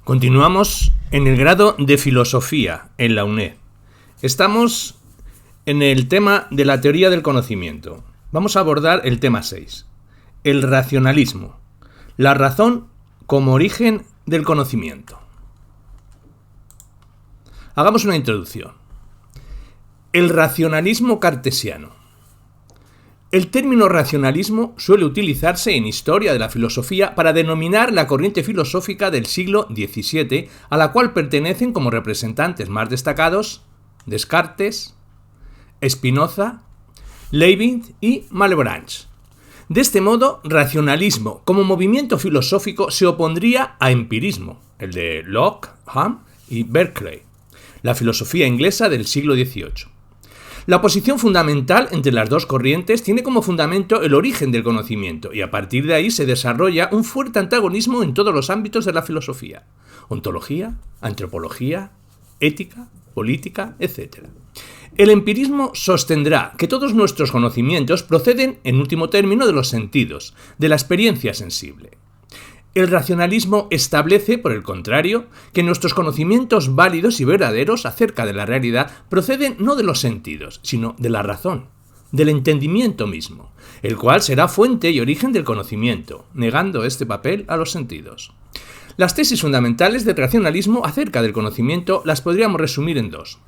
Continuamos en el grado de Filosofía en la UNED. Estamos en el tema de la teoría del conocimiento. Vamos a abordar el tema 6, el racionalismo, la razón como origen del conocimiento. Hagamos una introducción. El racionalismo cartesiano. El término racionalismo suele utilizarse en historia de la filosofía para denominar la corriente filosófica del siglo XVII, a la cual pertenecen como representantes más destacados Descartes, Spinoza, Leibniz y Malebranche. De este modo, racionalismo como movimiento filosófico se opondría a empirismo, el de Locke, Hume y Berkeley, la filosofía inglesa del siglo XVIII. La oposición fundamental entre las dos corrientes tiene como fundamento el origen del conocimiento y a partir de ahí se desarrolla un fuerte antagonismo en todos los ámbitos de la filosofía: ontología, antropología, ética, política, etc. El empirismo sostendrá que todos nuestros conocimientos proceden, en último término, de los sentidos, de la experiencia sensible. El racionalismo establece, por el contrario, que nuestros conocimientos válidos y verdaderos acerca de la realidad proceden no de los sentidos, sino de la razón, del entendimiento mismo, el cual será fuente y origen del conocimiento, negando este papel a los sentidos. Las tesis fundamentales del racionalismo acerca del conocimiento las podríamos resumir en dos.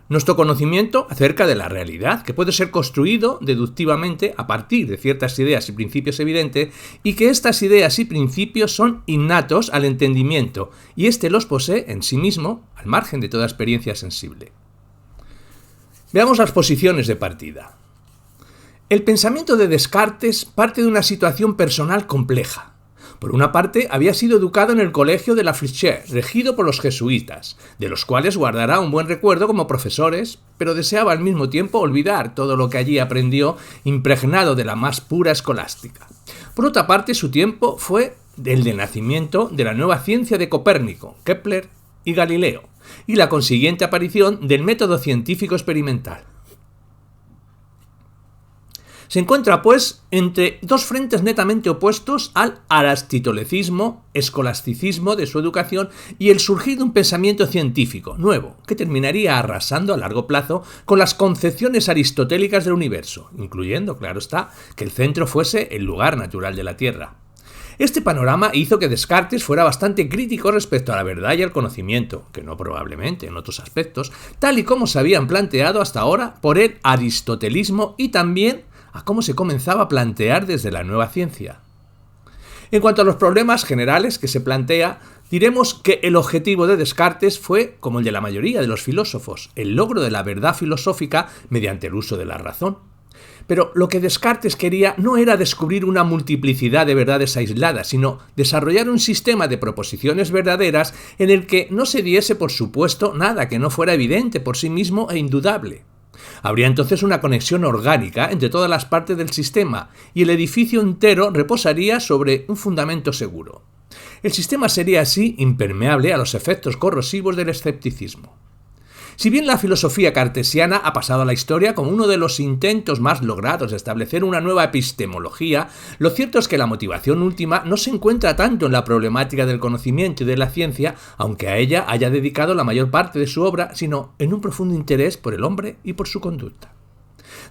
Nuestro conocimiento acerca de la realidad, que puede ser construido deductivamente a partir de ciertas ideas y principios evidentes, y que estas ideas y principios son innatos al entendimiento, y éste los posee en sí mismo, al margen de toda experiencia sensible. Veamos las posiciones de partida. El pensamiento de Descartes parte de una situación personal compleja. Por una parte, había sido educado en el colegio de La Fliché, regido por los jesuitas, de los cuales guardará un buen recuerdo como profesores, pero deseaba al mismo tiempo olvidar todo lo que allí aprendió, impregnado de la más pura escolástica. Por otra parte, su tiempo fue el de nacimiento de la nueva ciencia de Copérnico, Kepler y Galileo, y la consiguiente aparición del método científico experimental. Se encuentra, pues, entre dos frentes netamente opuestos al aristotelicismo, escolasticismo de su educación y el surgir de un pensamiento científico nuevo, que terminaría arrasando a largo plazo con las concepciones aristotélicas del universo, incluyendo, claro está, que el centro fuese el lugar natural de la Tierra. Este panorama hizo que Descartes fuera bastante crítico respecto a la verdad y al conocimiento, que no probablemente en otros aspectos, tal y como se habían planteado hasta ahora por el aristotelismo y también a cómo se comenzaba a plantear desde la nueva ciencia. En cuanto a los problemas generales que se plantea, diremos que el objetivo de Descartes fue, como el de la mayoría de los filósofos, el logro de la verdad filosófica mediante el uso de la razón. Pero lo que Descartes quería no era descubrir una multiplicidad de verdades aisladas, sino desarrollar un sistema de proposiciones verdaderas en el que no se diese por supuesto nada que no fuera evidente por sí mismo e indudable. Habría entonces una conexión orgánica entre todas las partes del sistema y el edificio entero reposaría sobre un fundamento seguro. El sistema sería así impermeable a los efectos corrosivos del escepticismo. Si bien la filosofía cartesiana ha pasado a la historia como uno de los intentos más logrados de establecer una nueva epistemología, lo cierto es que la motivación última no se encuentra tanto en la problemática del conocimiento y de la ciencia, aunque a ella haya dedicado la mayor parte de su obra, sino en un profundo interés por el hombre y por su conducta.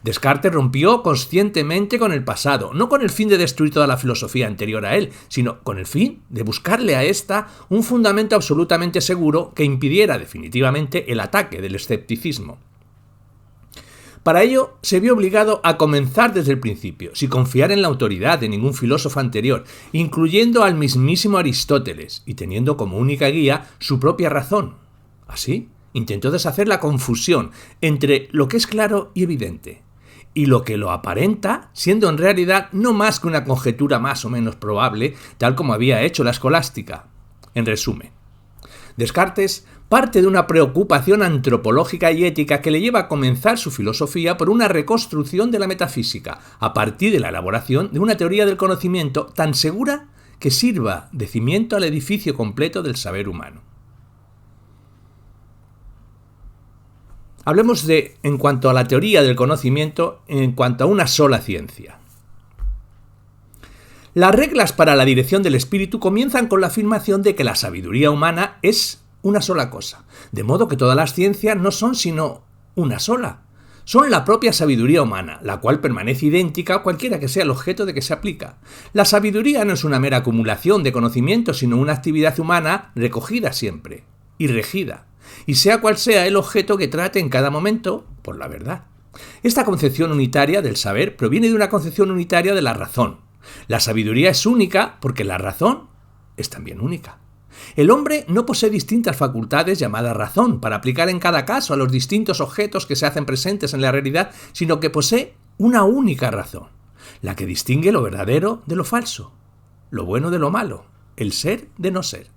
Descartes rompió conscientemente con el pasado, no con el fin de destruir toda la filosofía anterior a él, sino con el fin de buscarle a ésta un fundamento absolutamente seguro que impidiera definitivamente el ataque del escepticismo. Para ello, se vio obligado a comenzar desde el principio, sin confiar en la autoridad de ningún filósofo anterior, incluyendo al mismísimo Aristóteles, y teniendo como única guía su propia razón. Así, intentó deshacer la confusión entre lo que es claro y evidente, y lo que lo aparenta, siendo en realidad no más que una conjetura más o menos probable, tal como había hecho la escolástica. En resumen, Descartes parte de una preocupación antropológica y ética que le lleva a comenzar su filosofía por una reconstrucción de la metafísica, a partir de la elaboración de una teoría del conocimiento tan segura que sirva de cimiento al edificio completo del saber humano. Hablemos en cuanto a la teoría del conocimiento, en cuanto a una sola ciencia. Las reglas para la dirección del espíritu comienzan con la afirmación de que la sabiduría humana es una sola cosa, de modo que todas las ciencias no son sino una sola. Son la propia sabiduría humana, la cual permanece idéntica cualquiera que sea el objeto de que se aplica. La sabiduría no es una mera acumulación de conocimientos, sino una actividad humana recogida siempre y regida, y sea cual sea el objeto que trate en cada momento, por la verdad. Esta concepción unitaria del saber proviene de una concepción unitaria de la razón. La sabiduría es única porque la razón es también única. El hombre no posee distintas facultades llamadas razón para aplicar en cada caso a los distintos objetos que se hacen presentes en la realidad, sino que posee una única razón, la que distingue lo verdadero de lo falso, lo bueno de lo malo, el ser de no ser.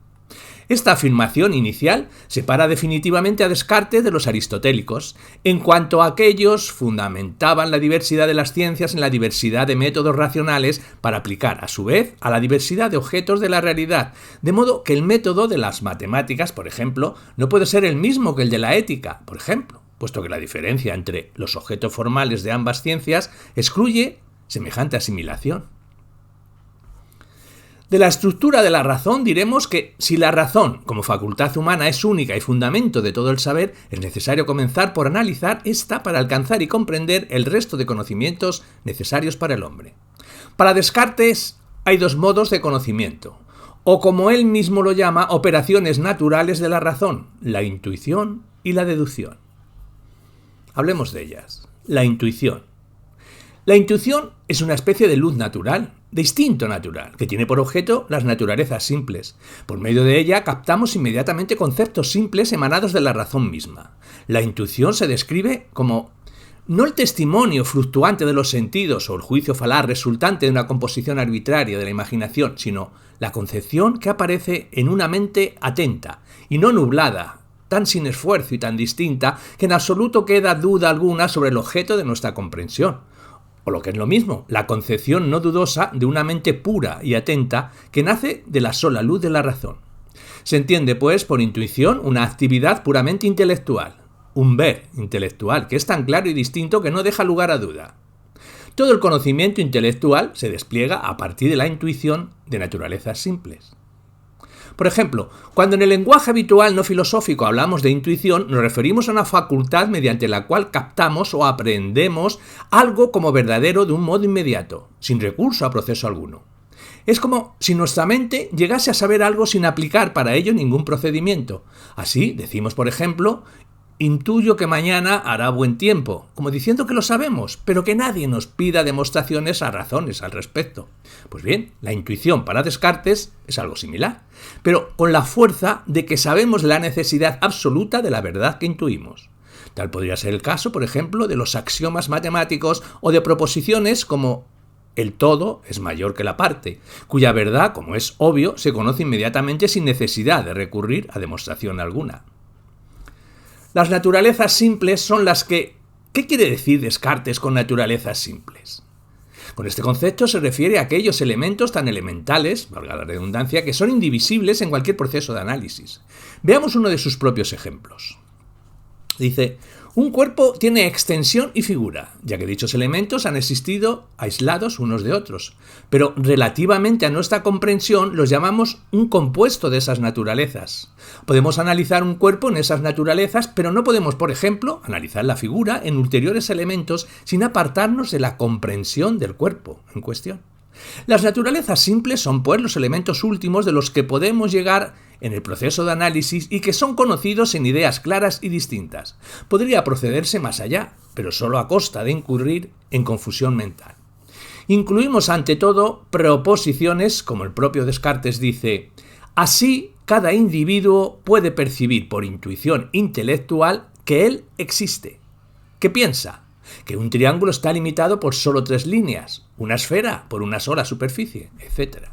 Esta afirmación inicial separa definitivamente a Descartes de los aristotélicos, en cuanto a aquellos fundamentaban la diversidad de las ciencias en la diversidad de métodos racionales para aplicar, a su vez, a la diversidad de objetos de la realidad, de modo que el método de las matemáticas, por ejemplo, no puede ser el mismo que el de la ética, por ejemplo, puesto que la diferencia entre los objetos formales de ambas ciencias excluye semejante asimilación. De la estructura de la razón diremos que si la razón, como facultad humana, es única y fundamento de todo el saber, es necesario comenzar por analizar esta para alcanzar y comprender el resto de conocimientos necesarios para el hombre. Para Descartes hay dos modos de conocimiento, o como él mismo lo llama, operaciones naturales de la razón, la intuición y la deducción. Hablemos de ellas. La intuición. La intuición es una especie de luz natural, de instinto natural, que tiene por objeto las naturalezas simples. Por medio de ella captamos inmediatamente conceptos simples emanados de la razón misma. La intuición se describe como no el testimonio fluctuante de los sentidos o el juicio falaz resultante de una composición arbitraria de la imaginación, sino la concepción que aparece en una mente atenta y no nublada, tan sin esfuerzo y tan distinta que en absoluto queda duda alguna sobre el objeto de nuestra comprensión. O lo que es lo mismo, la concepción no dudosa de una mente pura y atenta que nace de la sola luz de la razón. Se entiende, pues, por intuición una actividad puramente intelectual, un ver intelectual que es tan claro y distinto que no deja lugar a duda. Todo el conocimiento intelectual se despliega a partir de la intuición de naturalezas simples. Por ejemplo, cuando en el lenguaje habitual no filosófico hablamos de intuición, nos referimos a una facultad mediante la cual captamos o aprendemos algo como verdadero de un modo inmediato, sin recurso a proceso alguno. Es como si nuestra mente llegase a saber algo sin aplicar para ello ningún procedimiento. Así, decimos, por ejemplo, intuyo que mañana hará buen tiempo, como diciendo que lo sabemos, pero que nadie nos pida demostraciones a razones al respecto. Pues bien, la intuición para Descartes es algo similar, pero con la fuerza de que sabemos la necesidad absoluta de la verdad que intuimos. Tal podría ser el caso, por ejemplo, de los axiomas matemáticos o de proposiciones como el todo es mayor que la parte, cuya verdad, como es obvio, se conoce inmediatamente sin necesidad de recurrir a demostración alguna. Las naturalezas simples son las que... ¿Qué quiere decir Descartes con naturalezas simples? Con este concepto se refiere a aquellos elementos tan elementales, valga la redundancia, que son indivisibles en cualquier proceso de análisis. Veamos uno de sus propios ejemplos. Dice, un cuerpo tiene extensión y figura, ya que dichos elementos han existido aislados unos de otros, pero relativamente a nuestra comprensión los llamamos un compuesto de esas naturalezas. Podemos analizar un cuerpo en esas naturalezas, pero no podemos, por ejemplo, analizar la figura en ulteriores elementos sin apartarnos de la comprensión del cuerpo en cuestión. Las naturalezas simples son, pues, los elementos últimos de los que podemos llegar en el proceso de análisis y que son conocidos en ideas claras y distintas. Podría procederse más allá, pero solo a costa de incurrir en confusión mental. Incluimos ante todo proposiciones, como el propio Descartes dice, así cada individuo puede percibir por intuición intelectual que él existe. ¿Qué piensa? Que un triángulo está limitado por solo 3 líneas, una esfera por una sola superficie, etc.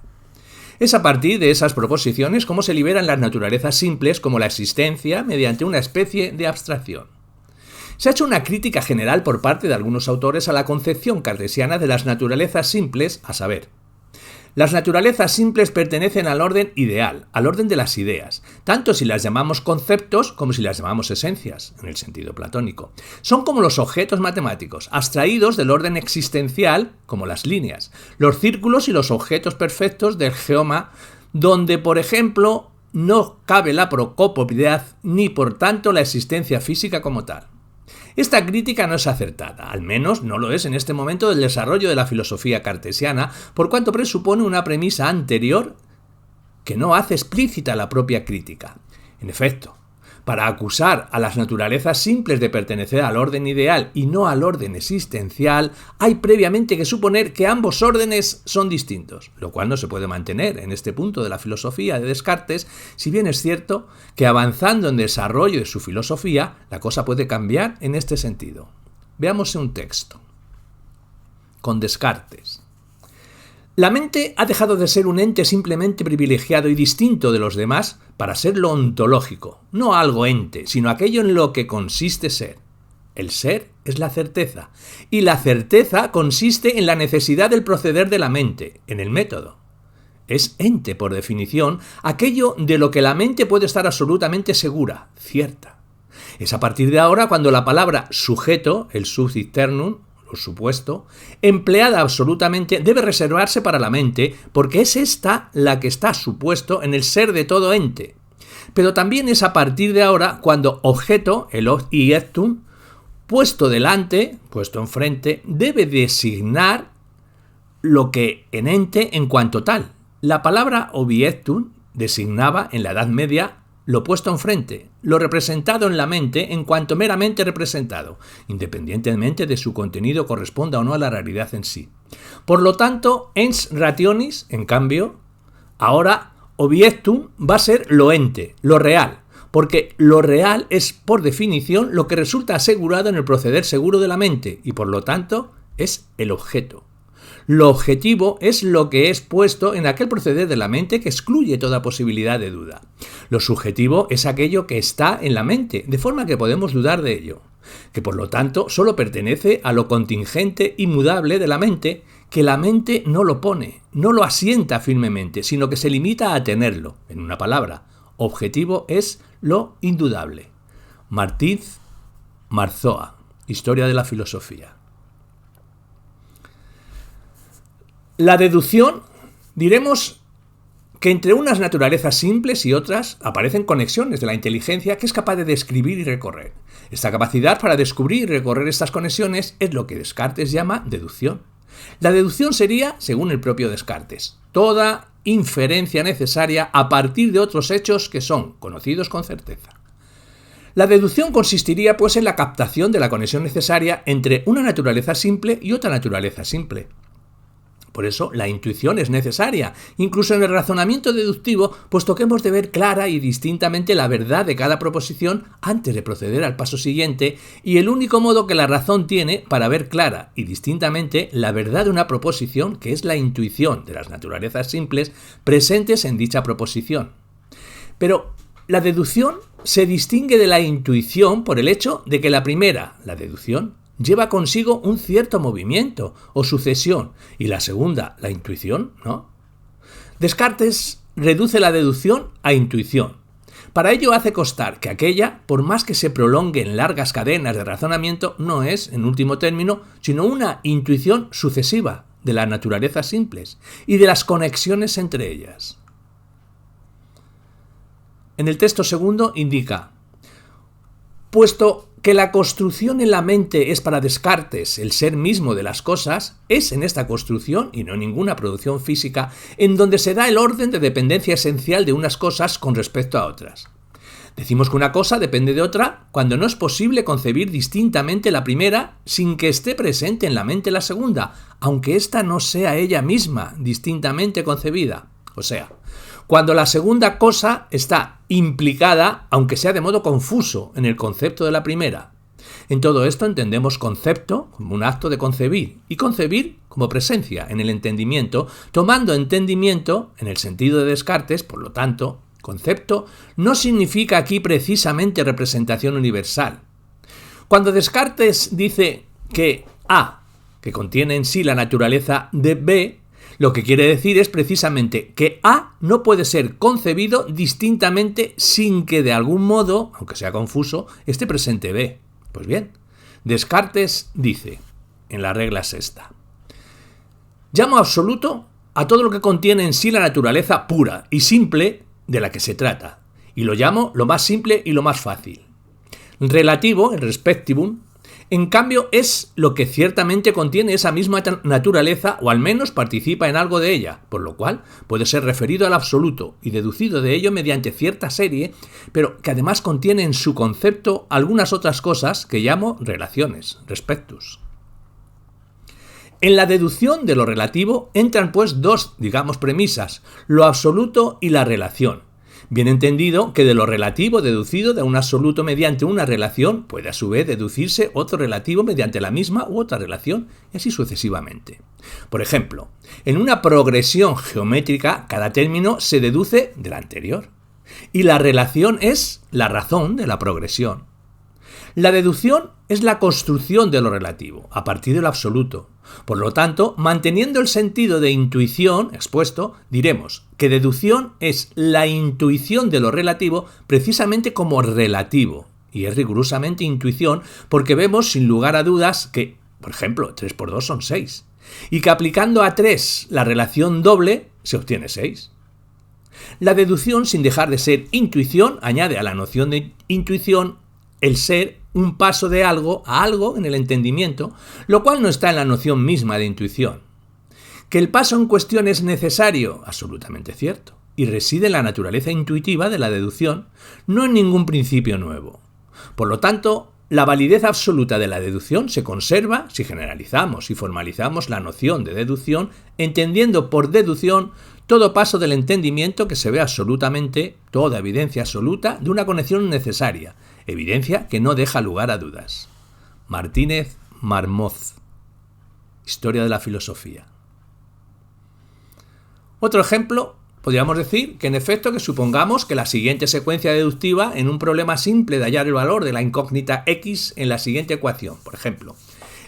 Es a partir de esas proposiciones cómo se liberan las naturalezas simples como la existencia mediante una especie de abstracción. Se ha hecho una crítica general por parte de algunos autores a la concepción cartesiana de las naturalezas simples, a saber, Las naturalezas simples pertenecen al orden ideal, al orden de las ideas, tanto si las llamamos conceptos como si las llamamos esencias, en el sentido platónico. Son como los objetos matemáticos, abstraídos del orden existencial, como las líneas, los círculos y los objetos perfectos del geoma, donde, por ejemplo, no cabe la procopiedad ni, por tanto, la existencia física como tal. Esta crítica no es acertada, al menos no lo es en este momento del desarrollo de la filosofía cartesiana, por cuanto presupone una premisa anterior que no hace explícita la propia crítica. En efecto, para acusar a las naturalezas simples de pertenecer al orden ideal y no al orden existencial, hay previamente que suponer que ambos órdenes son distintos, lo cual no se puede mantener en este punto de la filosofía de Descartes, si bien es cierto que avanzando en desarrollo de su filosofía, la cosa puede cambiar en este sentido. Veamos un texto. Con Descartes. La mente ha dejado de ser un ente simplemente privilegiado y distinto de los demás para ser lo ontológico, no algo ente, sino aquello en lo que consiste ser. El ser es la certeza, y la certeza consiste en la necesidad del proceder de la mente, en el método. Es ente, por definición, aquello de lo que la mente puede estar absolutamente segura, cierta. Es a partir de ahora cuando la palabra sujeto, el subsisternum, supuesto, empleada absolutamente, debe reservarse para la mente, porque es esta la que está supuesto en el ser de todo ente. Pero también es a partir de ahora cuando objeto, el objectum, puesto delante, puesto enfrente, debe designar lo que en ente en cuanto tal. La palabra objectum designaba en la Edad Media lo puesto enfrente, lo representado en la mente en cuanto meramente representado, independientemente de su contenido corresponda o no a la realidad en sí. Por lo tanto, ens rationis, en cambio, ahora objectum va a ser lo ente, lo real, porque lo real es, por definición, lo que resulta asegurado en el proceder seguro de la mente, y por lo tanto, es el objeto. Lo objetivo es lo que es puesto en aquel proceder de la mente que excluye toda posibilidad de duda. Lo subjetivo es aquello que está en la mente, de forma que podemos dudar de ello, que por lo tanto solo pertenece a lo contingente y mudable de la mente, que la mente no lo pone, no lo asienta firmemente, sino que se limita a tenerlo. En una palabra, objetivo es lo indudable. Martínez Marzoa, Historia de la Filosofía. La deducción, diremos que entre unas naturalezas simples y otras aparecen conexiones de la inteligencia que es capaz de describir y recorrer. Esta capacidad para descubrir y recorrer estas conexiones es lo que Descartes llama deducción. La deducción sería, según el propio Descartes, toda inferencia necesaria a partir de otros hechos que son conocidos con certeza. La deducción consistiría, pues, en la captación de la conexión necesaria entre una naturaleza simple y otra naturaleza simple. Por eso, la intuición es necesaria, incluso en el razonamiento deductivo, puesto que hemos de ver clara y distintamente la verdad de cada proposición antes de proceder al paso siguiente, y el único modo que la razón tiene para ver clara y distintamente la verdad de una proposición, que es la intuición de las naturalezas simples presentes en dicha proposición. Pero la deducción se distingue de la intuición por el hecho de que la primera, la deducción, lleva consigo un cierto movimiento o sucesión, y la segunda, la intuición, ¿no? Descartes reduce la deducción a intuición. Para ello hace constar que aquella, por más que se prolongue en largas cadenas de razonamiento, no es, en último término, sino una intuición sucesiva de las naturalezas simples y de las conexiones entre ellas. En el texto segundo indica: puesto que la construcción en la mente es para Descartes el ser mismo de las cosas, es en esta construcción, y no en ninguna producción física, en donde se da el orden de dependencia esencial de unas cosas con respecto a otras. Decimos que una cosa depende de otra cuando no es posible concebir distintamente la primera sin que esté presente en la mente la segunda, aunque ésta no sea ella misma distintamente concebida. O sea, cuando la segunda cosa está implicada, aunque sea de modo confuso, en el concepto de la primera. En todo esto entendemos concepto como un acto de concebir, y concebir como presencia en el entendimiento, tomando entendimiento, en el sentido de Descartes, por lo tanto, concepto no significa aquí precisamente representación universal. Cuando Descartes dice que A, que contiene en sí la naturaleza de B, Lo que quiere decir es precisamente que A no puede ser concebido distintamente sin que de algún modo, aunque sea confuso, esté presente B. Pues bien, Descartes dice, en la regla sexta, llamo absoluto a todo lo que contiene en sí la naturaleza pura y simple de la que se trata, y lo llamo lo más simple y lo más fácil. Relativo, el respectivum, en cambio es lo que ciertamente contiene esa misma naturaleza o al menos participa en algo de ella, por lo cual puede ser referido al absoluto y deducido de ello mediante cierta serie, pero que además contiene en su concepto algunas otras cosas que llamo relaciones, respectus. En la deducción de lo relativo entran pues dos, premisas, lo absoluto y la relación. Bien entendido que de lo relativo deducido de un absoluto mediante una relación puede a su vez deducirse otro relativo mediante la misma u otra relación y así sucesivamente. Por ejemplo, en una progresión geométrica cada término se deduce del anterior y la relación es la razón de la progresión. La deducción es la construcción de lo relativo, a partir de lo absoluto. Por lo tanto, manteniendo el sentido de intuición expuesto, diremos que deducción es la intuición de lo relativo precisamente como relativo. Y es rigurosamente intuición porque vemos sin lugar a dudas que, por ejemplo, 3 por 2 son 6. Y que aplicando a 3 la relación doble se obtiene 6. La deducción, sin dejar de ser intuición, añade a la noción de intuición el ser un paso de algo a algo en el entendimiento, lo cual no está en la noción misma de intuición. Que el paso en cuestión es necesario, absolutamente cierto, y reside en la naturaleza intuitiva de la deducción, no en ningún principio nuevo. Por lo tanto, la validez absoluta de la deducción se conserva si generalizamos y formalizamos la noción de deducción, entendiendo por deducción todo paso del entendimiento que se ve absolutamente, toda evidencia absoluta de una conexión necesaria, evidencia que no deja lugar a dudas. Martínez Marmoz, Historia de la Filosofía. Otro ejemplo, podríamos decir que en efecto que supongamos que la siguiente secuencia deductiva en un problema simple de hallar el valor de la incógnita x en la siguiente ecuación. Por ejemplo,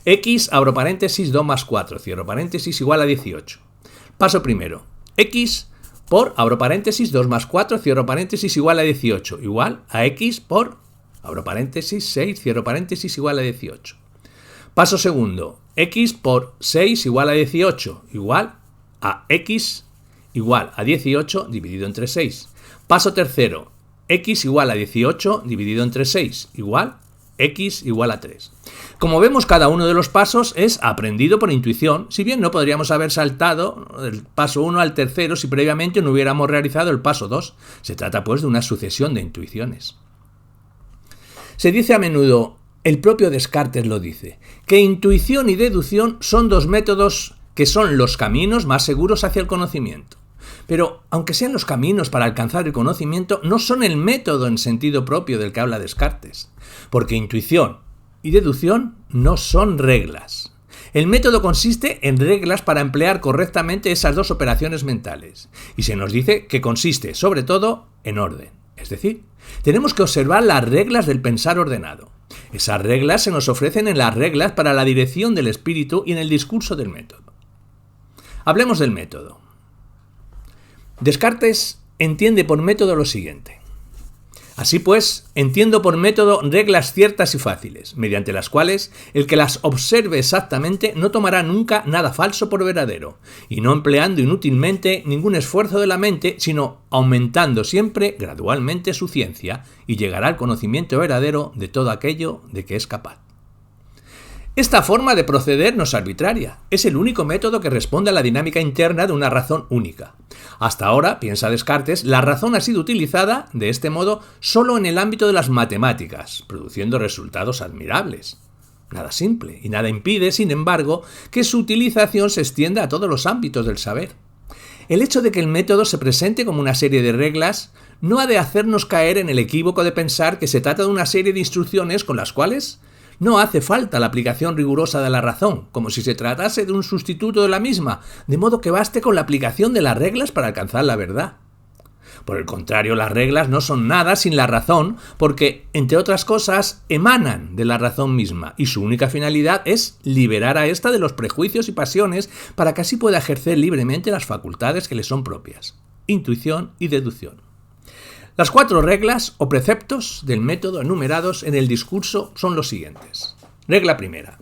x, abro paréntesis, 2 más 4, cierro paréntesis, igual a 18. Paso primero, x por, abro paréntesis, 2 más 4, cierro paréntesis, igual a 18, igual a x por, abro paréntesis, 6, cierro paréntesis, igual a 18. Paso segundo, x por 6 igual a 18, igual a x igual a 18 dividido entre 6. Paso tercero, x igual a 18 dividido entre 6, igual x igual a 3. Como vemos, cada uno de los pasos es aprendido por intuición, si bien no podríamos haber saltado del paso 1 al tercero si previamente no hubiéramos realizado el paso 2. Se trata pues de una sucesión de intuiciones. Se dice a menudo, el propio Descartes lo dice, que intuición y deducción son dos métodos que son los caminos más seguros hacia el conocimiento. Pero, aunque sean los caminos para alcanzar el conocimiento, no son el método en sentido propio del que habla Descartes, porque intuición y deducción no son reglas. El método consiste en reglas para emplear correctamente esas dos operaciones mentales, y se nos dice que consiste, sobre todo, en orden. Es decir, tenemos que observar las reglas del pensar ordenado. Esas reglas se nos ofrecen en las reglas para la dirección del espíritu y en el discurso del método. Hablemos del método. Descartes entiende por método lo siguiente. Así pues, entiendo por método reglas ciertas y fáciles, mediante las cuales el que las observe exactamente no tomará nunca nada falso por verdadero, y no empleando inútilmente ningún esfuerzo de la mente, sino aumentando siempre gradualmente su ciencia, y llegará al conocimiento verdadero de todo aquello de que es capaz. Esta forma de proceder no es arbitraria, es el único método que responde a la dinámica interna de una razón única. Hasta ahora, piensa Descartes, la razón ha sido utilizada, de este modo, solo en el ámbito de las matemáticas, produciendo resultados admirables. Nada simple, y nada impide, sin embargo, que su utilización se extienda a todos los ámbitos del saber. El hecho de que el método se presente como una serie de reglas no ha de hacernos caer en el equívoco de pensar que se trata de una serie de instrucciones con las cuales no hace falta la aplicación rigurosa de la razón, como si se tratase de un sustituto de la misma, de modo que baste con la aplicación de las reglas para alcanzar la verdad. Por el contrario, las reglas no son nada sin la razón, porque, entre otras cosas, emanan de la razón misma, y su única finalidad es liberar a ésta de los prejuicios y pasiones para que así pueda ejercer libremente las facultades que le son propias: intuición y deducción. Las 4 reglas o preceptos del método enumerados en el discurso son los siguientes. Regla primera: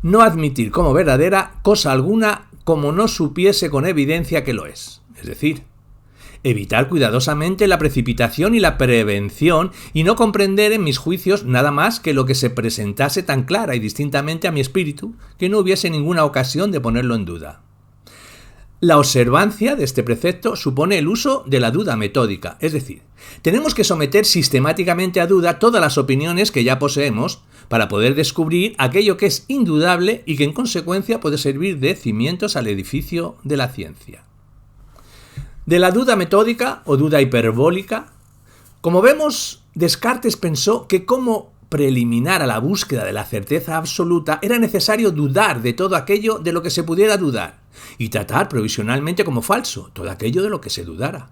no admitir como verdadera cosa alguna como no supiese con evidencia que lo es. Es decir, evitar cuidadosamente la precipitación y la prevención y no comprender en mis juicios nada más que lo que se presentase tan clara y distintamente a mi espíritu que no hubiese ninguna ocasión de ponerlo en duda. La observancia de este precepto supone el uso de la duda metódica, es decir, tenemos que someter sistemáticamente a duda todas las opiniones que ya poseemos para poder descubrir aquello que es indudable y que en consecuencia puede servir de cimientos al edificio de la ciencia. De la duda metódica o duda hiperbólica, como vemos, Descartes pensó que como preliminar a la búsqueda de la certeza absoluta era necesario dudar de todo aquello de lo que se pudiera dudar y tratar provisionalmente como falso todo aquello de lo que se dudara.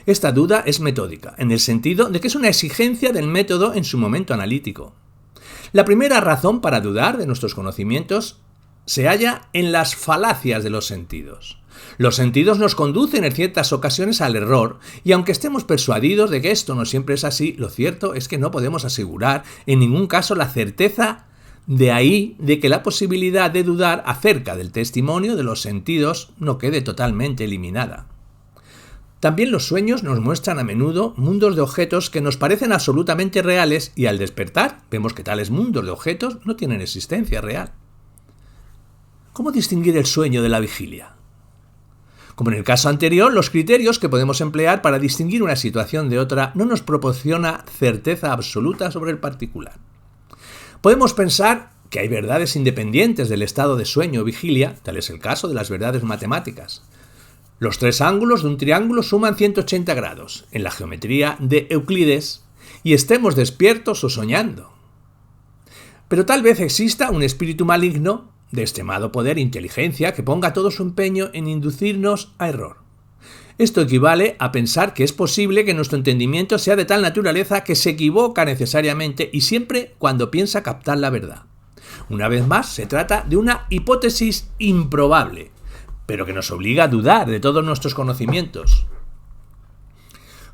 Esta duda es metódica, en el sentido de que es una exigencia del método en su momento analítico. La primera razón para dudar de nuestros conocimientos se halla en las falacias de los sentidos. Los sentidos nos conducen en ciertas ocasiones al error, y aunque estemos persuadidos de que esto no siempre es así, lo cierto es que no podemos asegurar en ningún caso la certeza de ahí de que la posibilidad de dudar acerca del testimonio de los sentidos no quede totalmente eliminada. También los sueños nos muestran a menudo mundos de objetos que nos parecen absolutamente reales y al despertar vemos que tales mundos de objetos no tienen existencia real. ¿Cómo distinguir el sueño de la vigilia? Como en el caso anterior, los criterios que podemos emplear para distinguir una situación de otra no nos proporciona certeza absoluta sobre el particular. Podemos pensar que hay verdades independientes del estado de sueño o vigilia, tal es el caso de las verdades matemáticas. Los 3 ángulos de un triángulo suman 180 grados en la geometría de Euclides y estemos despiertos o soñando. Pero tal vez exista un espíritu maligno de extremado poder e inteligencia que ponga todo su empeño en inducirnos a error. Esto equivale a pensar que es posible que nuestro entendimiento sea de tal naturaleza que se equivoca necesariamente y siempre cuando piensa captar la verdad. Una vez más, se trata de una hipótesis improbable, pero que nos obliga a dudar de todos nuestros conocimientos.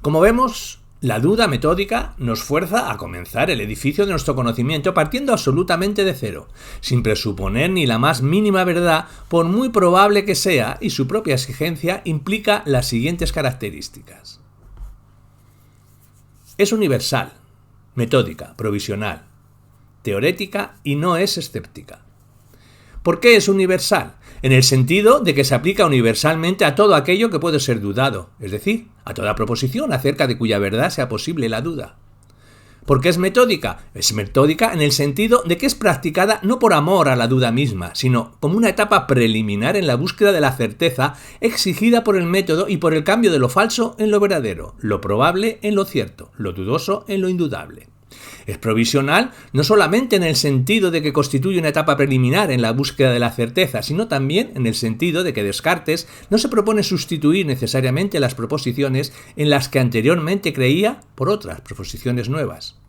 Como vemos, la duda metódica nos fuerza a comenzar el edificio de nuestro conocimiento partiendo absolutamente de cero, sin presuponer ni la más mínima verdad, por muy probable que sea, y su propia exigencia implica las siguientes características. Es universal, metódica, provisional, teorética y no es escéptica. ¿Por qué es universal? En el sentido de que se aplica universalmente a todo aquello que puede ser dudado, es decir, a toda proposición acerca de cuya verdad sea posible la duda. ¿Por qué es metódica? Es metódica en el sentido de que es practicada no por amor a la duda misma, sino como una etapa preliminar en la búsqueda de la certeza exigida por el método y por el cambio de lo falso en lo verdadero, lo probable en lo cierto, lo dudoso en lo indudable. Es provisional no solamente en el sentido de que constituye una etapa preliminar en la búsqueda de la certeza, sino también en el sentido de que Descartes no se propone sustituir necesariamente las proposiciones en las que anteriormente creía por otras proposiciones nuevas.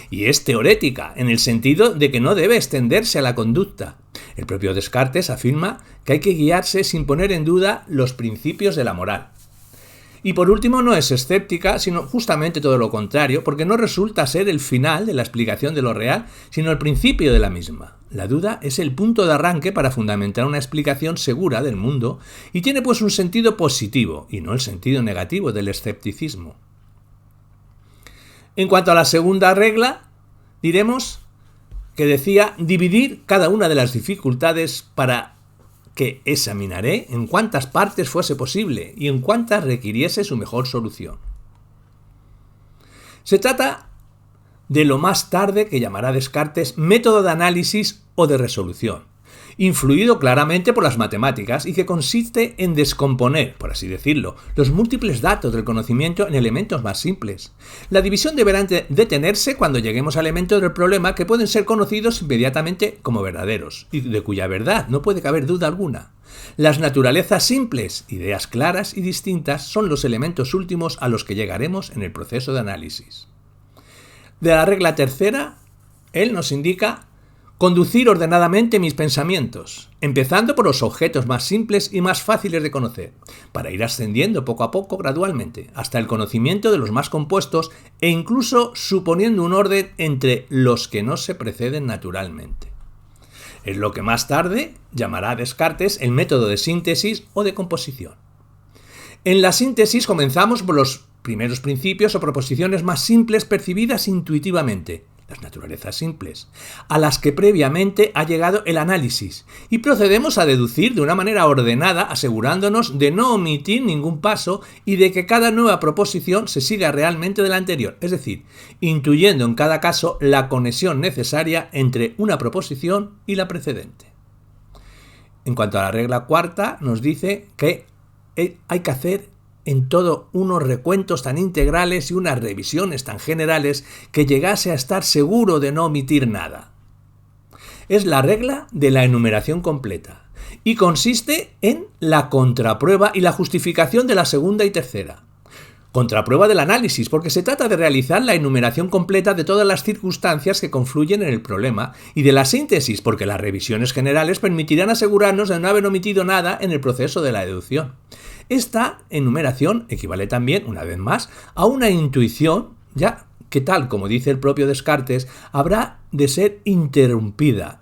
Y es teorética en el sentido de que no debe extenderse a la conducta. El propio Descartes afirma que hay que guiarse sin poner en duda los principios de la moral. Y por último, no es escéptica, sino justamente todo lo contrario, porque no resulta ser el final de la explicación de lo real, sino el principio de la misma. La duda es el punto de arranque para fundamentar una explicación segura del mundo y tiene pues un sentido positivo y no el sentido negativo del escepticismo. En cuanto a la segunda regla, diremos que decía dividir cada una de las dificultades para que examinaré en cuántas partes fuese posible y en cuántas requiriese su mejor solución. Se trata de lo más tarde que llamará Descartes método de análisis o de resolución, influido claramente por las matemáticas y que consiste en descomponer, por así decirlo, los múltiples datos del conocimiento en elementos más simples. La división deberá detenerse cuando lleguemos a elementos del problema que pueden ser conocidos inmediatamente como verdaderos, y de cuya verdad no puede caber duda alguna. Las naturalezas simples, ideas claras y distintas, son los elementos últimos a los que llegaremos en el proceso de análisis. De la regla tercera, él nos indica conducir ordenadamente mis pensamientos, empezando por los objetos más simples y más fáciles de conocer, para ir ascendiendo poco a poco, gradualmente, hasta el conocimiento de los más compuestos e incluso suponiendo un orden entre los que no se preceden naturalmente. Es lo que más tarde llamará Descartes el método de síntesis o de composición. En la síntesis comenzamos por los primeros principios o proposiciones más simples percibidas intuitivamente, las naturalezas simples, a las que previamente ha llegado el análisis, y procedemos a deducir de una manera ordenada, asegurándonos de no omitir ningún paso y de que cada nueva proposición se siga realmente de la anterior, es decir, intuyendo en cada caso la conexión necesaria entre una proposición y la precedente. En cuanto a la regla cuarta, nos dice que hay que hacer en todo unos recuentos tan integrales y unas revisiones tan generales que llegase a estar seguro de no omitir nada. Es la regla de la enumeración completa y consiste en la contraprueba y la justificación de la segunda y tercera. Contraprueba del análisis, porque se trata de realizar la enumeración completa de todas las circunstancias que confluyen en el problema, y de la síntesis, porque las revisiones generales permitirán asegurarnos de no haber omitido nada en el proceso de la deducción. Esta enumeración equivale también, una vez más, a una intuición, ya que tal como dice el propio Descartes, habrá de ser ininterrumpida,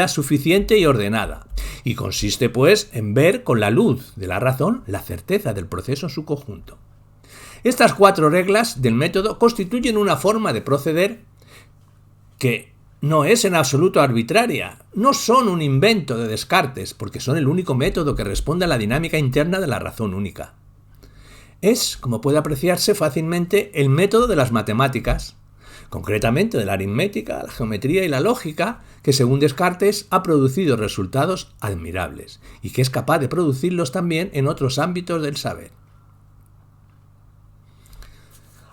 suficiente y ordenada. Y consiste, pues, en ver con la luz de la razón la certeza del proceso en su conjunto. Estas 4 reglas del método constituyen una forma de proceder que no es en absoluto arbitraria, no son un invento de Descartes, porque son el único método que responde a la dinámica interna de la razón única. Es, como puede apreciarse fácilmente, el método de las matemáticas, concretamente de la aritmética, la geometría y la lógica, que según Descartes ha producido resultados admirables y que es capaz de producirlos también en otros ámbitos del saber.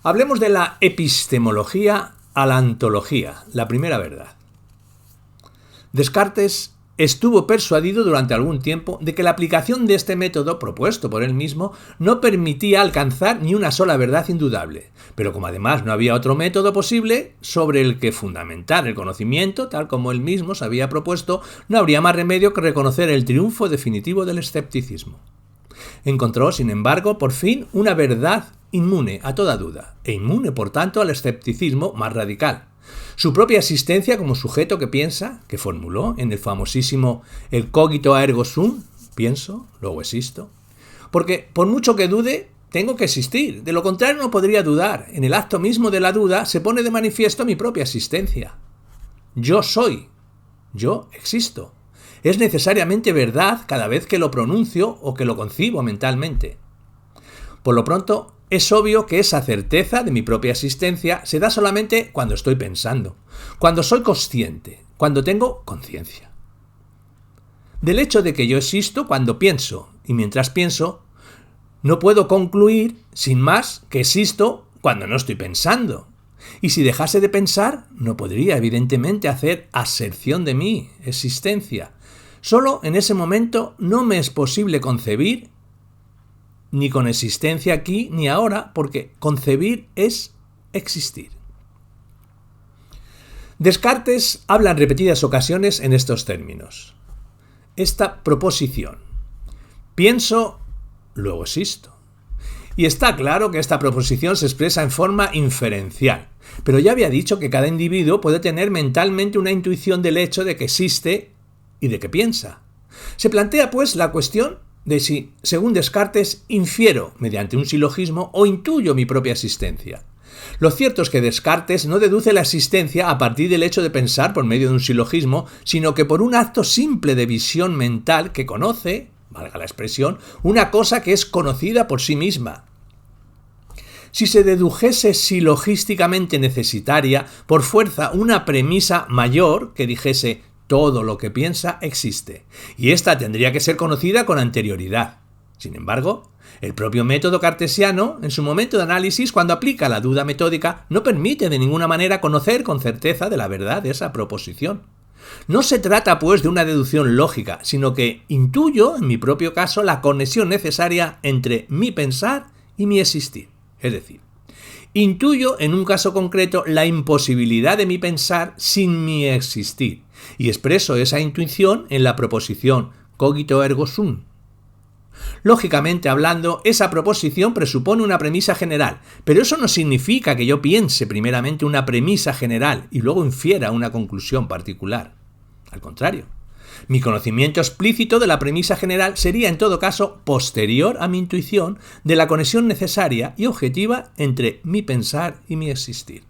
Hablemos de la epistemología a la ontología, la primera verdad. Descartes estuvo persuadido durante algún tiempo de que la aplicación de este método propuesto por él mismo no permitía alcanzar ni una sola verdad indudable, pero como además no había otro método posible sobre el que fundamentar el conocimiento, tal como él mismo se había propuesto, no habría más remedio que reconocer el triunfo definitivo del escepticismo. Encontró, sin embargo, por fin una verdad inmune a toda duda, e inmune, por tanto, al escepticismo más radical. Su propia existencia como sujeto que piensa, que formuló en el famosísimo el cogito ergo sum, pienso, luego existo, porque por mucho que dude, tengo que existir, de lo contrario no podría dudar. En el acto mismo de la duda se pone de manifiesto mi propia existencia. Yo soy, yo existo. Es necesariamente verdad cada vez que lo pronuncio o que lo concibo mentalmente. Por lo pronto, es obvio que esa certeza de mi propia existencia se da solamente cuando estoy pensando, cuando soy consciente, cuando tengo conciencia. Del hecho de que yo existo cuando pienso, y mientras pienso, no puedo concluir, sin más, que existo cuando no estoy pensando. Y si dejase de pensar, no podría, evidentemente, hacer aserción de mi existencia. Solo en ese momento no me es posible concebir ni con existencia aquí ni ahora, porque concebir es existir. Descartes habla en repetidas ocasiones en estos términos. Esta proposición: pienso, luego existo. Y está claro que esta proposición se expresa en forma inferencial, pero ya había dicho que cada individuo puede tener mentalmente una intuición del hecho de que existe y de que piensa. Se plantea, pues, la cuestión de si, según Descartes, infiero mediante un silogismo o intuyo mi propia existencia. Lo cierto es que Descartes no deduce la existencia a partir del hecho de pensar por medio de un silogismo, sino que por un acto simple de visión mental que conoce, valga la expresión, una cosa que es conocida por sí misma. Si se dedujese silogísticamente necesitaria, por fuerza, una premisa mayor que dijese Todo lo que piensa existe, y ésta tendría que ser conocida con anterioridad. Sin embargo, el propio método cartesiano, en su momento de análisis, cuando aplica la duda metódica, no permite de ninguna manera conocer con certeza de la verdad de esa proposición. No se trata, pues, de una deducción lógica, sino que intuyo, en mi propio caso, la conexión necesaria entre mi pensar y mi existir. Es decir, intuyo, en un caso concreto, la imposibilidad de mi pensar sin mi existir, y expreso esa intuición en la proposición cogito ergo sum. Lógicamente hablando, esa proposición presupone una premisa general, pero eso no significa que yo piense primeramente una premisa general y luego infiera una conclusión particular. Al contrario, mi conocimiento explícito de la premisa general sería en todo caso posterior a mi intuición de la conexión necesaria y objetiva entre mi pensar y mi existir.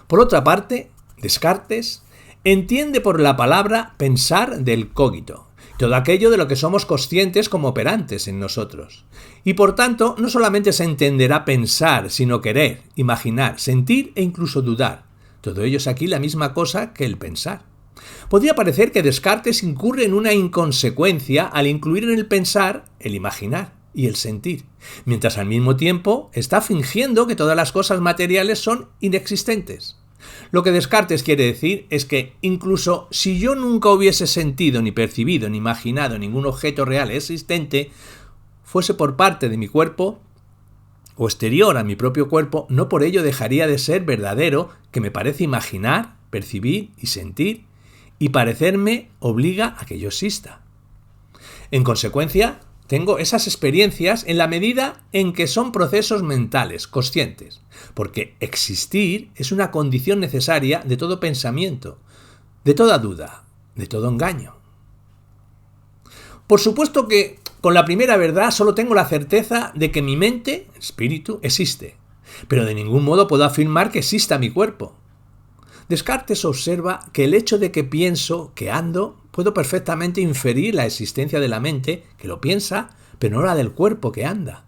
Por otra parte, Descartes entiende por la palabra pensar del cogito, todo aquello de lo que somos conscientes como operantes en nosotros. Y por tanto, no solamente se entenderá pensar, sino querer, imaginar, sentir e incluso dudar. Todo ello es aquí la misma cosa que el pensar. Podría parecer que Descartes incurre en una inconsecuencia al incluir en el pensar el imaginar y el sentir, mientras al mismo tiempo está fingiendo que todas las cosas materiales son inexistentes. Lo que Descartes quiere decir es que incluso si yo nunca hubiese sentido, ni percibido, ni imaginado ningún objeto real existente, fuese por parte de mi cuerpo o exterior a mi propio cuerpo, no por ello dejaría de ser verdadero que me parece imaginar, percibir y sentir, y parecerme obliga a que yo exista. En consecuencia, tengo esas experiencias en la medida en que son procesos mentales, conscientes, porque existir es una condición necesaria de todo pensamiento, de toda duda, de todo engaño. Por supuesto que con la primera verdad solo tengo la certeza de que mi mente, espíritu, existe, pero de ningún modo puedo afirmar que exista mi cuerpo. Descartes observa que el hecho de que pienso, que ando, puedo perfectamente inferir la existencia de la mente, que lo piensa, pero no la del cuerpo que anda.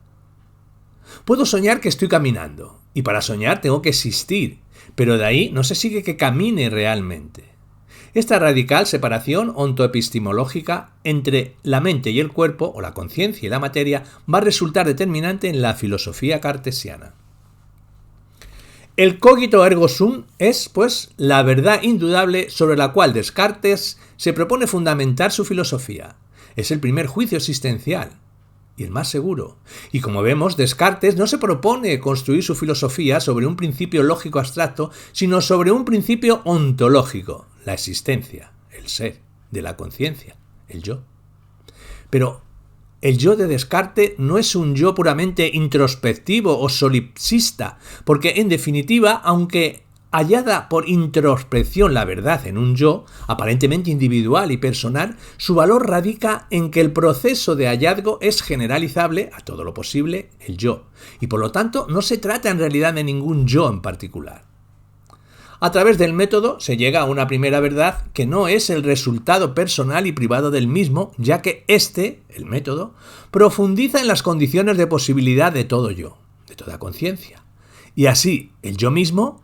Puedo soñar que estoy caminando, y para soñar tengo que existir, pero de ahí no se sigue que camine realmente. Esta radical separación ontoepistemológica entre la mente y el cuerpo, o la conciencia y la materia, va a resultar determinante en la filosofía cartesiana. El cogito ergo sum es, pues, la verdad indudable sobre la cual Descartes se propone fundamentar su filosofía. Es el primer juicio existencial y el más seguro. Y como vemos, Descartes no se propone construir su filosofía sobre un principio lógico abstracto, sino sobre un principio ontológico, la existencia, el ser, de la conciencia, el yo. Pero el yo de Descartes no es un yo puramente introspectivo o solipsista, porque en definitiva, aunque hallada por introspección la verdad en un yo, aparentemente individual y personal, su valor radica en que el proceso de hallazgo es generalizable a todo lo posible el yo, y por lo tanto no se trata en realidad de ningún yo en particular. A través del método se llega a una primera verdad que no es el resultado personal y privado del mismo, ya que el método, profundiza en las condiciones de posibilidad de todo yo, de toda conciencia. Y así, el yo mismo,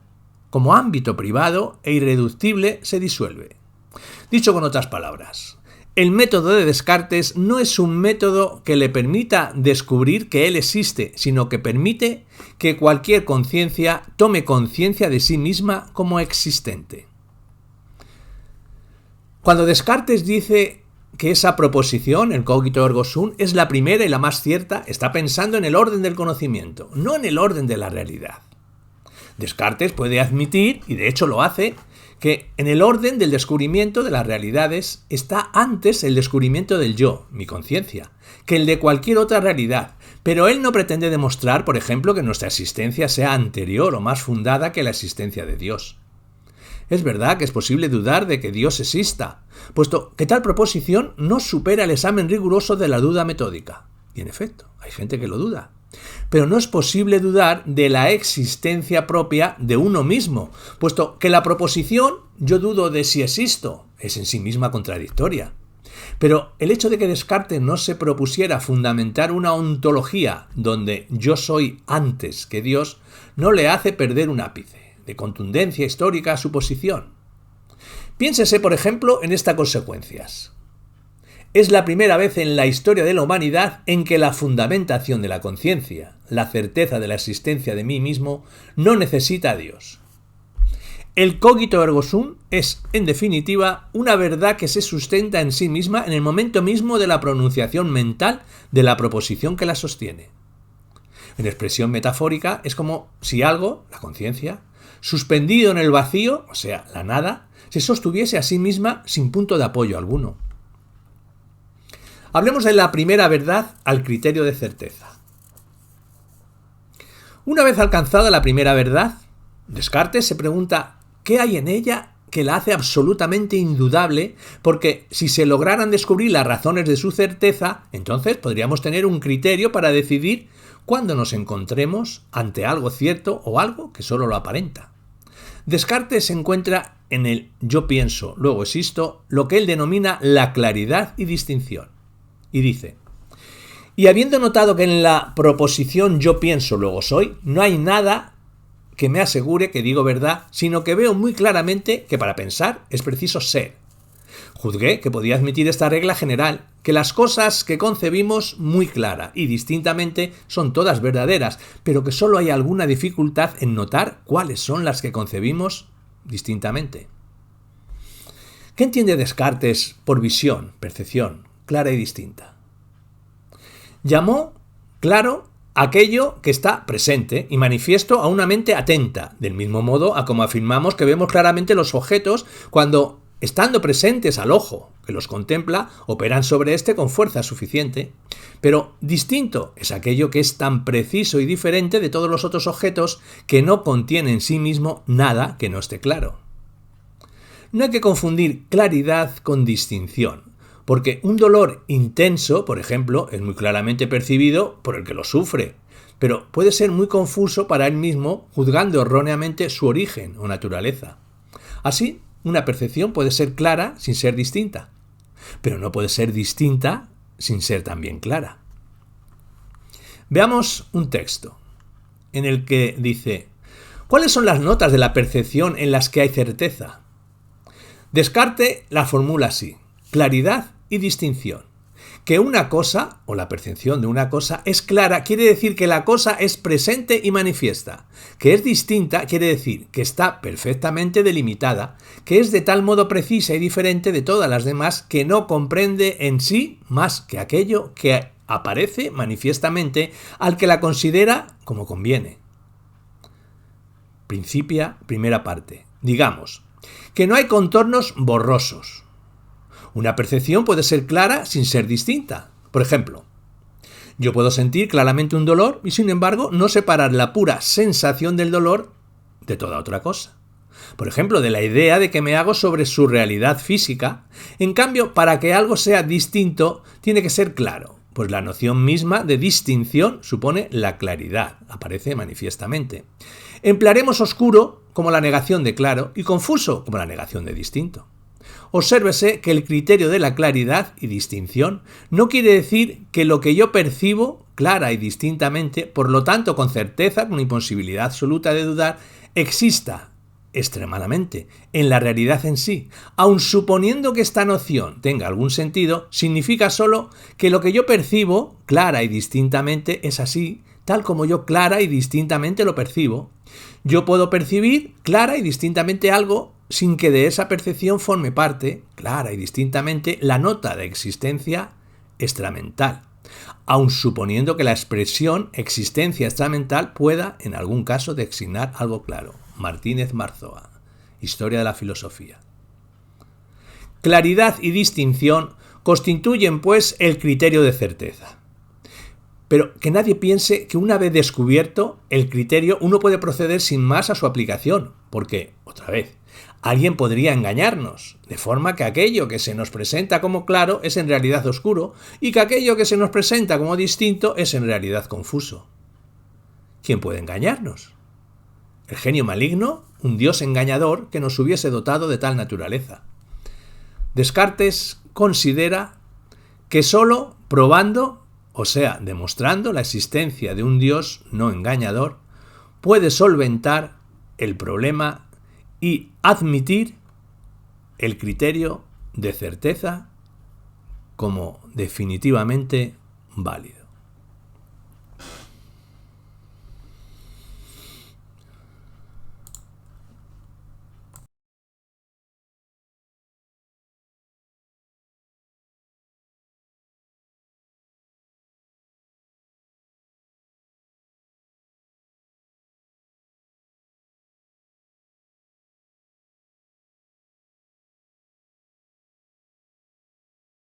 como ámbito privado e irreductible, se disuelve. Dicho con otras palabras, el método de Descartes no es un método que le permita descubrir que él existe, sino que permite que cualquier conciencia tome conciencia de sí misma como existente. Cuando Descartes dice que esa proposición, el cogito ergo sum, es la primera y la más cierta, está pensando en el orden del conocimiento, no en el orden de la realidad. Descartes puede admitir, y de hecho lo hace, que en el orden del descubrimiento de las realidades está antes el descubrimiento del yo, mi conciencia, que el de cualquier otra realidad, pero él no pretende demostrar, por ejemplo, que nuestra existencia sea anterior o más fundada que la existencia de Dios. Es verdad que es posible dudar de que Dios exista, puesto que tal proposición no supera el examen riguroso de la duda metódica. Y en efecto, hay gente que lo duda. Pero no es posible dudar de la existencia propia de uno mismo, puesto que la proposición yo dudo de si existo es en sí misma contradictoria. Pero el hecho de que Descartes no se propusiera fundamentar una ontología donde yo soy antes que Dios no le hace perder un ápice de contundencia histórica a su posición. Piénsese, por ejemplo, en estas consecuencias. Es la primera vez en la historia de la humanidad en que la fundamentación de la conciencia, la certeza de la existencia de mí mismo, no necesita a Dios. El cogito ergo sum es, en definitiva, una verdad que se sustenta en sí misma en el momento mismo de la pronunciación mental de la proposición que la sostiene. En expresión metafórica, es como si algo, la conciencia, suspendido en el vacío, o sea, la nada, se sostuviese a sí misma sin punto de apoyo alguno. Hablemos de la primera verdad al criterio de certeza. Una vez alcanzada la primera verdad, Descartes se pregunta ¿qué hay en ella que la hace absolutamente indudable? Porque si se lograran descubrir las razones de su certeza, entonces podríamos tener un criterio para decidir cuándo nos encontremos ante algo cierto o algo que solo lo aparenta. Descartes se encuentra en el yo pienso, luego existo, lo que él denomina la claridad y distinción. Y dice, y habiendo notado que en la proposición yo pienso, luego soy, no hay nada que me asegure que digo verdad, sino que veo muy claramente que para pensar es preciso ser. Juzgué que podía admitir esta regla general, que las cosas que concebimos muy clara y distintamente son todas verdaderas, pero que solo hay alguna dificultad en notar cuáles son las que concebimos distintamente. ¿Qué entiende Descartes por visión, percepción, clara y distinta? Llamó claro aquello que está presente y manifiesto a una mente atenta, del mismo modo a como afirmamos que vemos claramente los objetos cuando, estando presentes al ojo que los contempla, operan sobre éste con fuerza suficiente. Pero distinto es aquello que es tan preciso y diferente de todos los otros objetos que no contiene en sí mismo nada que no esté claro. No hay que confundir claridad con distinción, porque un dolor intenso, por ejemplo, es muy claramente percibido por el que lo sufre, pero puede ser muy confuso para él mismo, juzgando erróneamente su origen o naturaleza. Así, una percepción puede ser clara sin ser distinta, pero no puede ser distinta sin ser también clara. Veamos un texto en el que dice: ¿cuáles son las notas de la percepción en las que hay certeza? Descartes la formula así: claridad y distinción. Que una cosa, o la percepción de una cosa, es clara quiere decir que la cosa es presente y manifiesta. Que es distinta quiere decir que está perfectamente delimitada, que es de tal modo precisa y diferente de todas las demás que no comprende en sí más que aquello que aparece manifiestamente al que la considera como conviene. Principia, primera parte. Digamos, que no hay contornos borrosos. Una percepción puede ser clara sin ser distinta. Por ejemplo, yo puedo sentir claramente un dolor y sin embargo no separar la pura sensación del dolor de toda otra cosa. Por ejemplo, de la idea de que me hago sobre su realidad física. En cambio, para que algo sea distinto, tiene que ser claro, pues la noción misma de distinción supone la claridad, aparece manifiestamente. Emplearemos oscuro como la negación de claro y confuso como la negación de distinto. Obsérvese que el criterio de la claridad y distinción no quiere decir que lo que yo percibo clara y distintamente, por lo tanto con certeza, con imposibilidad absoluta de dudar, exista extremadamente en la realidad en sí. Aun suponiendo que esta noción tenga algún sentido, significa solo que lo que yo percibo clara y distintamente es así, tal como yo clara y distintamente lo percibo. Yo puedo percibir clara y distintamente algo sin que de esa percepción forme parte, clara y distintamente, la nota de existencia extramental, aun suponiendo que la expresión existencia extramental pueda, en algún caso, designar algo claro. Martínez Marzoa, Historia de la Filosofía. Claridad y distinción constituyen, pues, el criterio de certeza. Pero que nadie piense que una vez descubierto el criterio uno puede proceder sin más a su aplicación, porque, otra vez, alguien podría engañarnos, de forma que aquello que se nos presenta como claro es en realidad oscuro y que aquello que se nos presenta como distinto es en realidad confuso. ¿Quién puede engañarnos? ¿El genio maligno? ¿Un dios engañador que nos hubiese dotado de tal naturaleza? Descartes considera que solo probando, o sea, demostrando la existencia de un dios no engañador, puede solventar el problema y admitir el criterio de certeza como definitivamente válido.